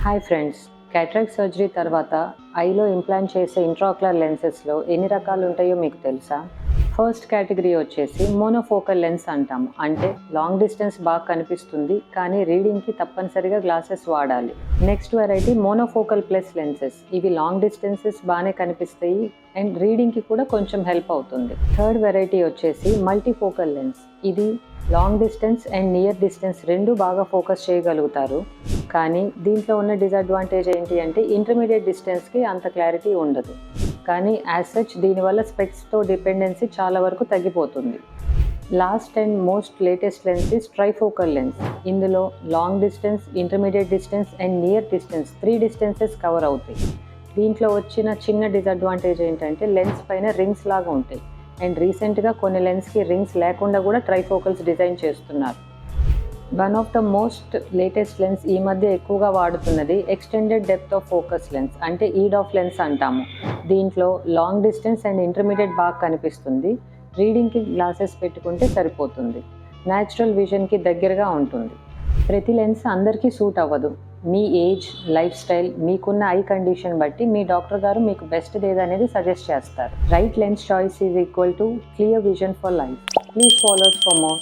Hi friends, cataract surgery తర్వాత ఐలో implant చేసే intraocular లెన్సెస్లో ఎన్ని రకాలు ఉంటాయో మీకు తెలుసా? ఫస్ట్ కేటగిరీ వచ్చేసి మోనోఫోకల్ లెన్స్ అంటాము. అంటే లాంగ్ డిస్టెన్స్ బాగా కనిపిస్తుంది కానీ రీడింగ్కి తప్పనిసరిగా గ్లాసెస్ వాడాలి. Next variety monofocal plus lenses. ఇవి లాంగ్ డిస్టెన్సెస్ బాగానే కనిపిస్తాయి అండ్ రీడింగ్కి కూడా కొంచెం హెల్ప్ అవుతుంది. థర్డ్ వెరైటీ వచ్చేసి మల్టీఫోకల్ లెన్స్. ఇది long distance and near distance రెండు బాగా ఫోకస్ చేయగలుగుతారు. కానీ దీంట్లో ఉన్న డిసడ్వాంటేజ్ ఏంటి అంటే ఇంటర్మీడియట్ డిస్టెన్స్కి అంత క్లారిటీ ఉండదు. కానీ యాజ్ సచ్ దీనివల్ల స్పెక్స్తో డిపెండెన్సీ చాలా వరకు తగ్గిపోతుంది. Last and most latest lens is trifocal lens. ఇందులో long distance, intermediate distance and near distance 3 distances cover అవుతాయి. దీంట్లో వచ్చిన చిన్న డిసడ్వాంటేజ్ ఏంటంటే లెన్స్ పైన రింగ్స్ లాగా ఉంటాయి అండ్ రీసెంట్గా కొన్ని లెన్స్కి రింగ్స్ లేకుండా కూడా ట్రైఫోకల్స్ డిజైన్ చేస్తున్నారు. One of the most latest lens ఈ మధ్య ఎక్కువగా వాడుతున్నది extended depth of focus lens, అంటే ఈడాఫ్ లెన్స్ అంటాము. దీంట్లో లాంగ్ డిస్టెన్స్ అండ్ ఇంటర్మీడియట్ బాగా కనిపిస్తుంది. రీడింగ్కి గ్లాసెస్ పెట్టుకుంటే సరిపోతుంది. న్యాచురల్ విజన్కి దగ్గరగా ఉంటుంది. ప్రతి లెన్స్ అందరికీ సూట్ అవ్వదు. మీ ఏజ్, లైఫ్ స్టైల్, మీకున్న ఐ కండిషన్ బట్టి మీ డాక్టర్ గారు మీకు బెస్ట్ ఏదనేది సజెస్ట్ చేస్తారు. Right lens choice is equal to clear vision for life. Please follow us for more.